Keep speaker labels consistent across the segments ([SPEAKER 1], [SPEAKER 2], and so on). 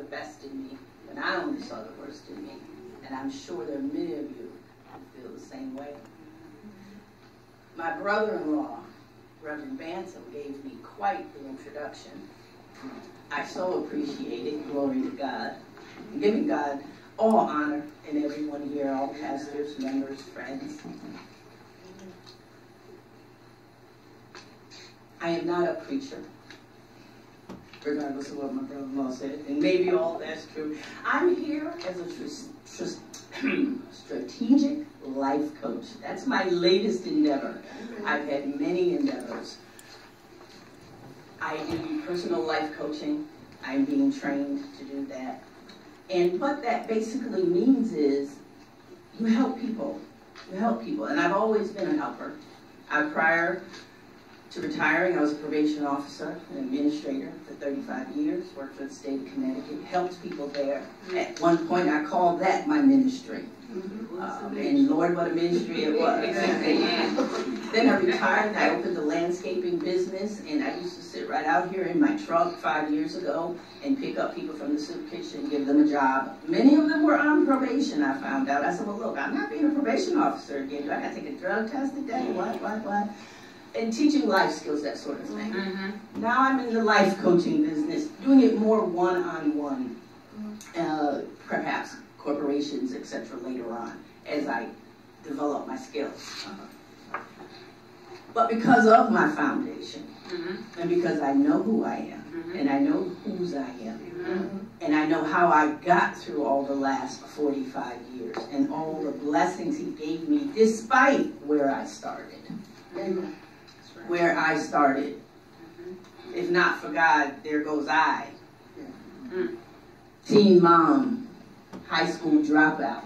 [SPEAKER 1] the best in me when I only saw the worst in me. And I'm sure there are many of you who feel the same way. My brother-in-law, Reverend Bantam, gave me quite the introduction. I so appreciate it, glory to God. I'm giving God all honor and everyone here, all pastors, members, friends. I am not a preacher, regardless of what my brother-in-law said, and maybe all that's true. I'm here as a strategic life coach. That's my latest endeavor. I've had many endeavors. I do personal life coaching. I'm being trained to do that. And what that basically means is you help people. You help people. And I've always been a helper. Prior to retiring, I was a probation officer and administrator for 35 years, worked for the state of Connecticut, helped people there. At one point, I called that my ministry. And Lord, what a ministry it was. Then I retired and I opened a landscaping business, and I used to sit right out here in my truck 5 years ago and pick up people from the soup kitchen and give them a job. Many of them were on probation, I found out. I said, well, look, I'm not being a probation officer again. Do I got to take a drug test today? What? And teaching life skills, that sort of thing. Now I'm in the life coaching business, doing it more one-on-one, perhaps corporations, etc. later on, as I develop my skills. But because of my foundation, and because I know who I am, and I know whose I am, and I know how I got through all the last 45 years, and all the blessings he gave me, despite where I started. Where I started. If not for God, there goes I. Teen mom, high school dropout.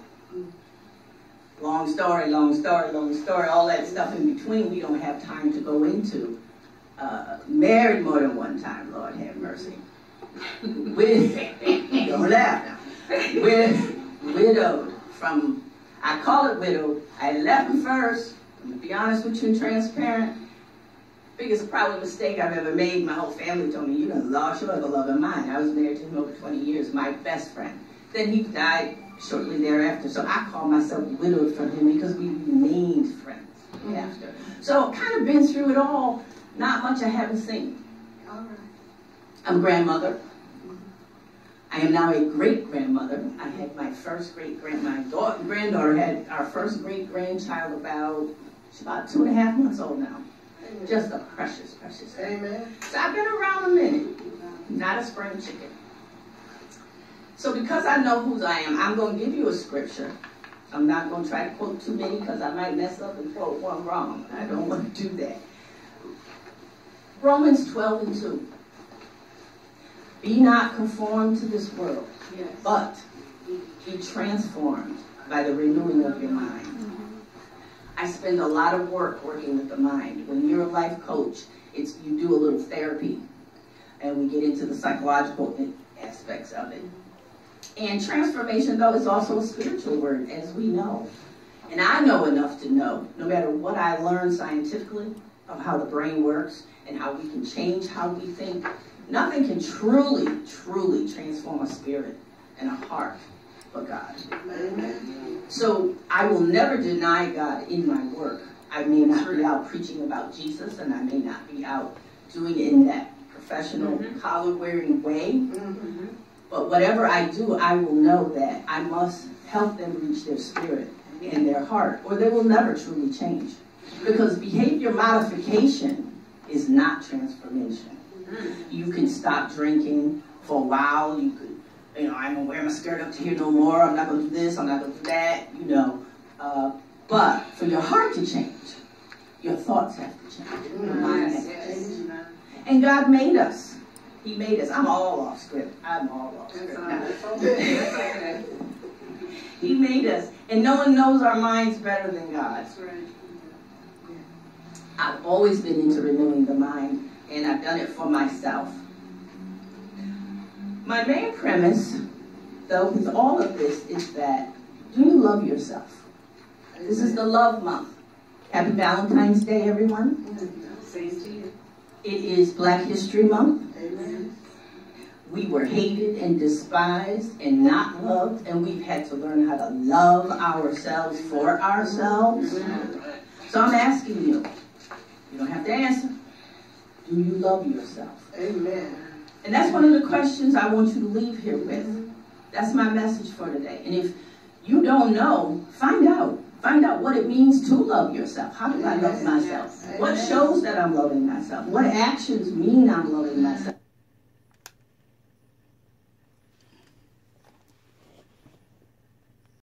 [SPEAKER 1] Long story, all that stuff in between we don't have time to go into. Married more than one time, Lord have mercy. Don't laugh now. Widowed from, I call it widowed. I left him first, to be honest with you and transparent. Biggest probably mistake I've ever made. My whole family told me, you done lost your other love of mine. I was married to him over 20 years, my best friend. Then he died shortly thereafter, so I call myself widowed from him because we remained friends after. So kind of been through it all. Not much I haven't seen. I'm a grandmother. I am now a great-grandmother. I had my first granddaughter had our first great-grandchild about 2.5 months old now. Just a precious thing. Amen. So I've been around a minute, not a spring chicken. So because I know whose I am, I'm going to give you a scripture. I'm not going to try to quote too many because I might mess up and quote one wrong. I don't want to do that. Romans 12:2. Be not conformed to this world, but be transformed by the renewing of your mind. I spend a lot of work working with the mind. When you're a life coach, you do a little therapy, and we get into the psychological aspects of it. And transformation, though, is also a spiritual word, as we know. And I know enough to know, no matter what I learn scientifically of how the brain works and how we can change how we think, nothing can truly transform a spirit and a heart but God. Amen. So I will never deny God in my work. I may not be out preaching about Jesus, and I may not be out doing it in that professional collar-wearing way. But whatever I do, I will know that I must help them reach their spirit and their heart, or they will never truly change. Because behavior modification is not transformation. You can stop drinking for a while. You could, I'm going to wear my skirt up to here no more. I'm not going to do this. I'm not going to do that, But for your heart to change, your thoughts have to change. Your mind has to change. And God made us. He made us. I'm all off script. He made us. And no one knows our minds better than God. I've always been into renewing the mind, and I've done it for myself. My main premise, though, with all of this is that, do you love yourself? This is the love month. Happy Valentine's Day, everyone.
[SPEAKER 2] Same to you.
[SPEAKER 1] It is Black History Month.
[SPEAKER 2] Amen.
[SPEAKER 1] We were hated and despised and not loved, and we've had to learn how to love ourselves for ourselves. So I'm asking you, you don't have to answer, do you love yourself?
[SPEAKER 2] Amen.
[SPEAKER 1] And that's one of the questions I want you to leave here with. That's my message for today. And if you don't know, find out. Find out what it means to love yourself. How do I love myself? What shows that I'm loving myself? What actions mean I'm loving myself?